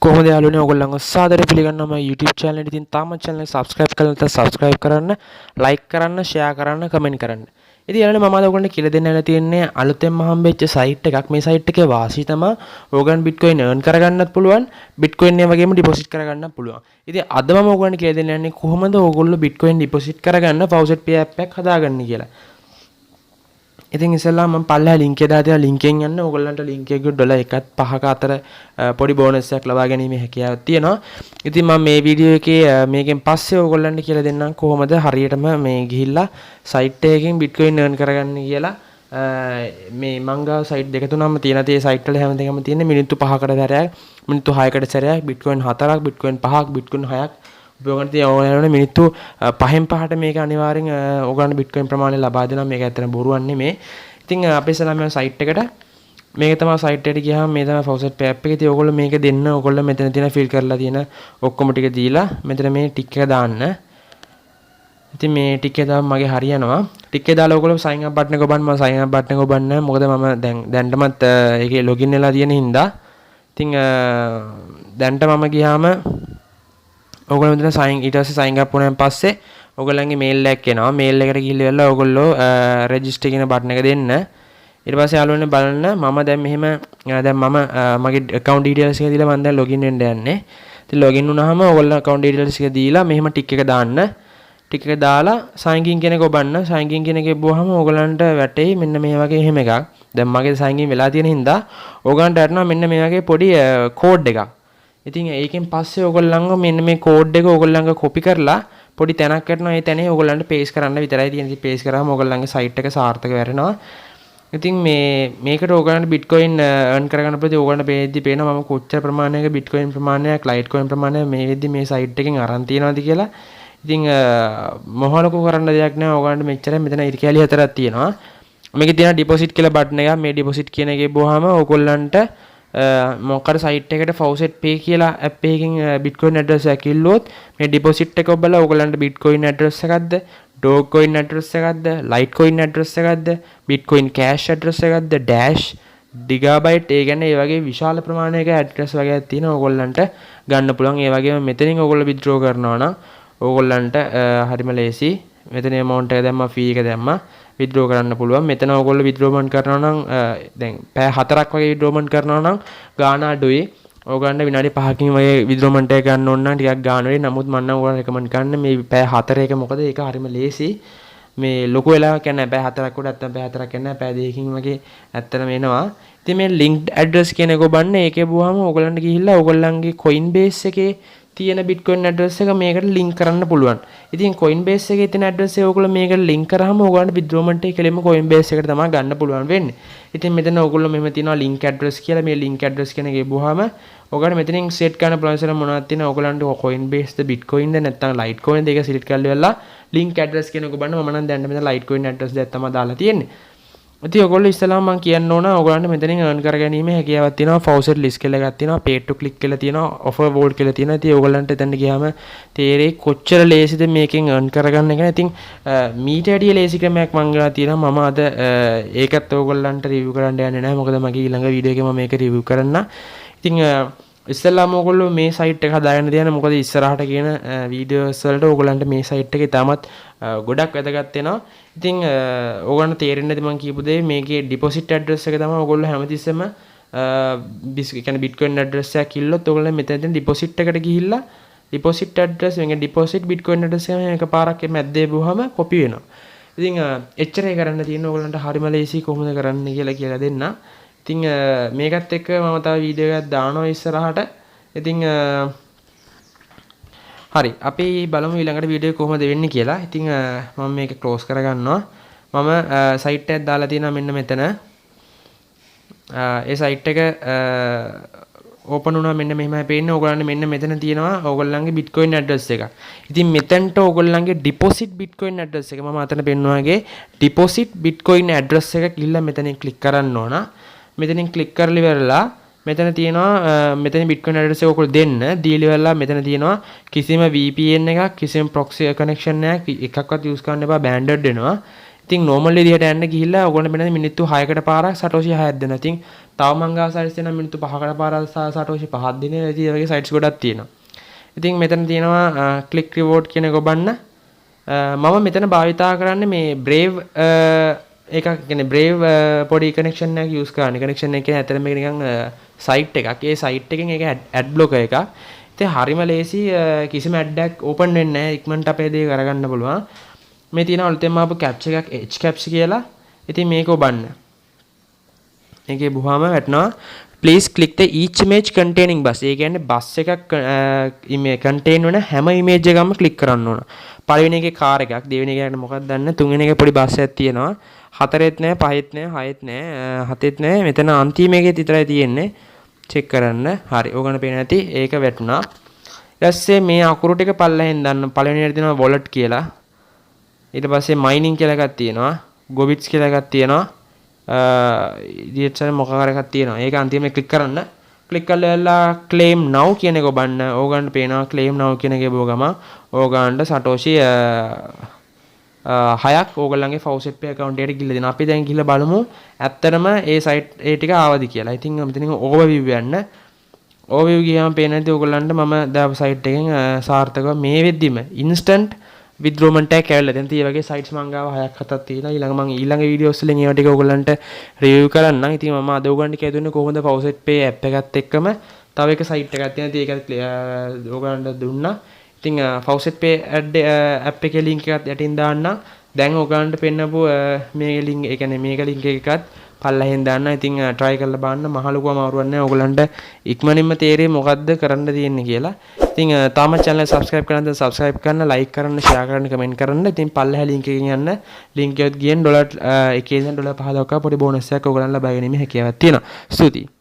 කොහොමද යාළුවනේ ඔයගොල්ලන්ව සාදරව පිළිගන්නවා මගේ YouTube channel එකට. ඉතින් තාමත් channel එක subscribe කරලා නැත්නම් subscribe කරන්න, like කරන්න, share කරන්න, comment කරන්න. ඉතින් යාළුවනේ මම අද ඔයගොල්ලන්ට කියලා දෙන්න යන තියෙන්නේ අලුතෙන්ම හම්බෙච්ච site එකක්. මේ site එකේ වාසිය තමයි ඕගන් bitcoin earn කරගන්නත් පුළුවන්, bitcoin එක වගේම deposit කරගන්නත් පුළුවන්. ඉතින් අද මම ඔයගොල්ලන්ට කියලා දෙන්න යන්නේ කොහොමද ඔයගොල්ලෝ bitcoin deposit කරගන්න faucetpay app එකක් හදාගන්නේ කියලා. ඉතින් ඉස්සෙල්ලා මම පල්ලෙහා link එක දාලා තියෙනවා. link එකෙන් යන්න ඕගොල්ලන්ට link එකේ $1.5ක අතර පොඩි bonus එකක් ලබා ගැනීමේ හැකියාවක් තියෙනවා. ඉතින් මම මේ වීඩියෝ එකේ මේකෙන් පස්සේ ඕගොල්ලන්ට කියලා දෙන්නම් කොහොමද හරියටම මේ ගිහිල්ලා site එකකින් bitcoin earn කරගන්නේ කියලා. මේ මං ගාව site දෙක තුනක්ම තියෙනවා. ඒ site වල හැමදේම තියෙන්නේ මිනිත්තු 5කට සැරයක්, මිනිත්තු 6කට සැරයක්, bitcoin 4ක්, bitcoin 5ක්, bitcoin 6ක් උපයෝගන තියෙන ඕනෑම මිනිත්තු 5න් 5ට මේක අනිවාර්යෙන් ඕගොල්ලන්ට bitcoin ප්‍රමාණය ලබා දෙනවා. මේක ඇත්තටම බොරුවක් නෙමෙයි. ඉතින් අපි ඉස්සෙල්ලාම යන site එකට මේක තමයි site එකට ගියාම මේ තමයි faucetpay app එක. ඉතින් ඕගොල්ලෝ මේක දෙන්න ඕගොල්ලෝ මෙතන තියෙන fill කරලා තියෙන ඔක්කොම ටික දීලා මෙතන මේ tick එක දාන්න. ඉතින් මේ tick එක දාම මගේ හරියනවා. tick එක දාලා ඕගොල්ලෝ sign up button එක ඔබන්න. මම sign up button එක ඔබන්නේ නැහැ. මොකද මම දැන්ටමත් ඒකේ login වෙලා තියෙන හින්දා. ඉතින් දැන්ට මම ගියාම ඔයගොල්ලෝ මෙතන ඊට පස්සේ sign up වුණාන් පස්සේ ඔයගොල්ලන්ගේ mail එකක් එනවා. mail එකට ගිහිල්ලා ඔයගොල්ලෝ register කියන button එක දෙන්න. ඊට පස්සේ යාළුවනේ බලන්න මම දැන් මෙහෙම මම මගේ account details එක දීලා මම දැන් login වෙන්න යන්නේ. ඉතින් login වුණාම ඔයගොල්ලෝ account details එක දීලා මෙහෙම tick එක දාන්න. tick එක දාලා sign in කියන එක ඔබන්න. sign in කියන එක එබුවාම ඔයගොල්ලන්ට වැටෙයි මෙන්න මේ වගේ එහෙම එකක්. දැන් මගේ sign in වෙලා තියෙන හින්දා ඔයගොල්ලන්ට වැටෙනවා මෙන්න මේ වගේ පොඩි code එකක්. ඉතින් ඒකෙන් පස්සේ ඔයගොල්ලන්ව මෙන්න මේ code එක ඔයගොල්ලන්ව copy කරලා පොඩි තැනක් කරනවා. ඒ තැනේ ඔයගොල්ලන්ට paste කරන්න විතරයි තියෙන්නේ. ඉතින් paste කරාම ඔයගොල්ලන්ගේ site එක සාර්ථක වෙරෙනවා. ඉතින් මේකට ඔයගොල්ලන්ට bitcoin earn කරගන්න ප්‍රති ඔයගොල්ලන්ට පේද්දි පේනවා මම කොච්චර ප්‍රමාණයක bitcoin ප්‍රමාණයක් litecoin ප්‍රමාණයක් මේ වෙද්දි මේ site එකෙන් අරන් තියනවාද කියලා. ඉතින් මොහොලකෝ කරන්න දෙයක් නැහැ. ඔයගොල්ලන්ට මෙච්චරයි මෙතන ඉරිකැලි හතරක් තියෙනවා. මේකේ තියෙන deposit කියලා button එකක්. මේ deposit කියන එකේ බොහාම ඔයගොල්ලන්ට මොකක්ද site එකට faucetpay කියලා app එකකින් bitcoin address එකක් ඉල්ලුවොත් මේ deposit එක ඔබලා ඔයගොල්ලන්ට bitcoin address එකක්ද, dogecoin address එකක්ද, litecoin address එකක්ද, bitcoin cash address එකක්ද, dash, gigabyte ඒ කියන්නේ ඒ වගේ විශාල ප්‍රමාණයක address වගේක් තියෙනවා ඔයගොල්ලන්ට ගන්න පුළුවන්. ඒ වගේම මෙතනින් ඔයගොල්ලෝ withdraw කරනවා නම් ඔයගොල්ලන්ට හරිම ලේසි. මෙතන amount එක දැම්මා, fee එක දැම්මා, withdraw කරන්න පුළුවන්. මෙතන ඔයගොල්ලෝ withdrawment කරනවා නම් දැන් පැය 4ක් වගේ withdrawment කරනවා නම් ගාණ අඩුයි. ඔයගොල්ලන්ට විනාඩි 5කින් වගේ withdrawment එක ගන්න ඕන නම් ටිකක් ගාණ වෙයි. නමුත් මම නම් ඔයගොල්ලන්ට recommend කරන්නේ මේ පැය 4 එක. මොකද ඒක හරිම ලේසි. මේ ලොකු වෙලාවක් කියන්නේ පැය 4ක් උඩ නැත්නම් පැය 4ක් කියන්නේ පැය 2කින් වගේ ඇත්තටම එනවා. ඉතින් මේ linked address කියන එක ඔබන්නේ. ඒකේ බුවාම ඔයගොල්ලන්ට ගිහිල්ලා ඔයගොල්ලන්ගේ Coinbase එකේ තියෙන bitcoin address එක මේකට link කරන්න පුළුවන්. ඉතින් Coinbase එකේ තියෙන address එක ඔයගොල්ලෝ මේකට link කරාම ඔයගොල්ලන්ට withdrawment එක කෙලින්ම Coinbase එකට තමයි ගන්න පුළුවන් වෙන්නේ. ඉතින් මෙතන ඔයගොල්ලෝ මෙහෙම තියෙනවා link address කියලා. මේ link address කියන එක ගිහුවාම ඔයගොල්ලන්ට මෙතනින් set කරන්න පුළුවන් ඉස්සර මොනවද තියෙනවා ඔයගොල්ලන්ට Coinbase ද bitcoin ද නැත්නම් litecoin ද ඒක select කරලා ඉවරලා link address කියන එක ඔබන්න මම නම් දැන් මෙතන litecoin address දෙයක් තමයි දාලා තියෙන්නේ. ඉතින් ඔයගොල්ලෝ ඉස්සලාම මම කියන්න ඕන ඔයගොල්ලන්ට මෙතනින් earn කරගැනීමේ හැකියාවක් තියෙනවා. faucet list කියලා එකක් තියෙනවා, pay to click කියලා තියෙනවා, offer vault කියලා තියෙනවා. ඉතින් ඔයගොල්ලන්ට එතනට ගියාම තේරෙයි කොච්චර ලේසිද මේකෙන් earn කරගන්න එක. ඉතින් මීට වැඩිය ලේසි ක්‍රමයක් මම ගාලා තියෙනවා. මම අද ඒකත් ඔයගොල්ලන්ට review කරන්න යන්නේ නැහැ. මොකද මගේ ඊළඟ වීඩියෝ එකේ මම මේක review කරන්න. ඉතින් ඉස්සෙල්ලාම ඔයගොල්ලෝ මේ site එක හදාගෙන තියන්න. මොකද ඉස්සරහට කියන වීඩියෝස් වලට ඔයගොල්ලන්ට මේ site එකේ තාමත් ගොඩක් වැදගත් වෙනවා. ඉතින් ඔයගොල්ලන්ට තේරෙන්නේ නැති මම කියපු දේ මේකේ deposit address එක තමයි ඔයගොල්ලෝ හැමතිස්සෙම කියන්නේ bitcoin address එකක් කිල්ලොත් ඔයගොල්ලෝ මෙතන තියෙන deposit එකට ගිහිල්ලා deposit address මේක deposit bitcoin address එක එකපාරක් මැද්දේ බුවාම copy වෙනවා. ඉතින් එච්චරයි කරන්න තියෙන්නේ. ඔයගොල්ලන්ට හරිම ලේසි කොහොමද කරන්න කියලා දෙන්න. ඉතින් මේකත් එක්ක මම තව වීඩියෝ එකක් දානවා ඉස්සරහට. ඉතින් හරි අපි බලමු ඊළඟට වීඩියෝ එක කොහොමද වෙන්නේ කියලා. ඉතින් මම මේක ක්ලෝස් කරගන්නවා. මම සයිට් එකක් දාලා තියෙනවා මෙන්න මෙතන. ඒ සයිට් එක ඕපන් වුණා මෙන්න මෙහෙමයි පේන්නේ. ඕගොල්ලන්ට මෙන්න මෙතන තියෙනවා ඕගොල්ලන්ගේ bitcoin address එක. ඉතින් මෙතනට ඕගොල්ලන්ගේ deposit bitcoin address එක මම අතන පෙන්නුවාගේ deposit bitcoin address එක ගිහිල්ලා මෙතනින් click කරන්න ඕන. මෙතනින් click කරලා ඉවරලා මෙතන තියෙනවා මෙතන bitcoin address එක ඔයගොල්ලෝ දෙන්න. දීලා ඉවරලා මෙතන තියෙනවා කිසිම VPN එකක් කිසිම proxy connection එකක්වත් use කරන්න එපා. banned වෙනවා. ඉතින් normal විදිහට යන්න ගිහිල්ලා ඔයගොල්ලෝ මෙන්න මිනිත්තු 6කට පාරක් satoshi 6ක් දෙනවා. ඉතින් තව මං ගාව සයිට්ස් තියෙනවා මිනිත්තු 5කට පාරක් සාටෝෂි 5ක් දිනේ ඉතින් ඒ වගේ සයිට්ස් ගොඩක් තියෙනවා. ඉතින් මෙතන තියෙනවා ක්ලික් රිවෝඩ් කියන එක ඔබන්න. මම මෙතන භාවිතා කරන්නේ මේ Brave එකක් කියන්නේ Brave පොඩි කනෙක්ෂන් එකක් යූස් කරන්නේ. කනෙක්ෂන් එක කියන්නේ ඇත්තටම මේක නිකන් සයිට් එකක්. ඒ සයිට් එකෙන් ඒක ඇඩ් බ්ලොකර් එකක්. ඉතින් හරිම ලේසි කිසිම ඇඩ් එකක් ඕපන් වෙන්නේ නැහැ. ඉක්මනට අපේ දේ කරගන්න පුළුවන්. මේ තියෙන අලුතෙන්ම ආපු කැප්චර් එකක් H caps කියලා. ඉතින් මේක ඔබන්න. මේකේ බුවාම වැටෙනවා please click the each image containing bus. ඒ කියන්නේ බස් එකක් image contain වෙන හැම image එකක්ම click කරන්න ඕන. පළවෙනි එකේ කාර් එකක්, දෙවෙනි එකේ මොකක්ද දන්නේ, තුන්වෙනි එකේ පොඩි බස් එකක් තියෙනවා. හතරෙත් නෑ, පහෙත් නෑ, හයෙත් නෑ, හතෙත් නෑ. මෙතන අන්තිම එකේ විතරයි තියෙන්නේ. චෙක් කරන්න. හරි. ඕගොල්ලෝ පේන නැති ඒක වැටුණා. ඊට පස්සේ මේ අකුරු ටික පල්ලෙහෙන් දාන්න. පළවෙනි එකට දෙනවා wallet කියලා. ඊට පස්සේ mining කියලා එකක් තියෙනවා. gobits කියලා එකක් තියෙනවා. ඉදිරියට මොකක් හරි එකක් තියෙනවා. ඒක අන්තිමේ ක්ලික් කරන්න. ක්ලික් කරලා claim now කියන එක ඔබන්න. ඕගන්ට පේනවා claim now කියන එකේ බෝ ගම. ඕගන්ට සටෝෂි 6ක් ඕගොල්ලන්ගේ faucetpay account එකට ගිහලා දෙනවා. අපි දැන් ගිහලා බලමු ඇත්තටම ඒ site ඒ ටික ආවද කියලා. ඉතින් මෙතනින් overview යන්න. overview ගියාම පේන නැති ඕගොල්ලන්ට මම දාපු site එකෙන් සාර්ථකව මේ වෙද්දිම instant withdrawal tag ඇවිල්ලා. දැන් මේ වගේ sites මං ගාව 6ක් 7ක් තියෙනවා. ඊළඟ videos වලින් ඒවා ටික ඕගොල්ලන්ට review කරන්නම්. ඉතින් මම අද ඕගොල්ලන්ට කියලා දුන්නේ කොහොමද faucetpay app එකත් එක්කම තව එක site එකක් තියෙනවා. ඉතින් ඒකත් ඕගොල්ලන්ට දුන්නා. ඉතින් faucetpay app එකේ link එකත් යටින් දාන්න. දැන් ඕගොල්ලන්ට පෙන්නපු මේ link ඒ කියන්නේ මේක link එකත් පල්ලෙහෙන් දාන්න. ඉතින් try කරලා බලන්න. මහ ලොකු අමාරුවක් නැහැ. ඕගොල්ලන්ට ඉක්මනින්ම තේරෙයි මොකද්ද කරන්න තියෙන්නේ කියලා. ඉතින් තාම channel එක subscribe කරන්න නම් subscribe කරන්න, like කරන්න, share කරන්න, comment කරන්න. ඉතින් පල්ලෙහා link එකකින් යන්න. link එකත් ගියන් $1 1 ඉඳන් $5 දක්වා පොඩි bonus එකක් ඕගොල්ලන්ට ලබා ගැනීම හැකියාවක් තියෙනවා. ස්තුතියි.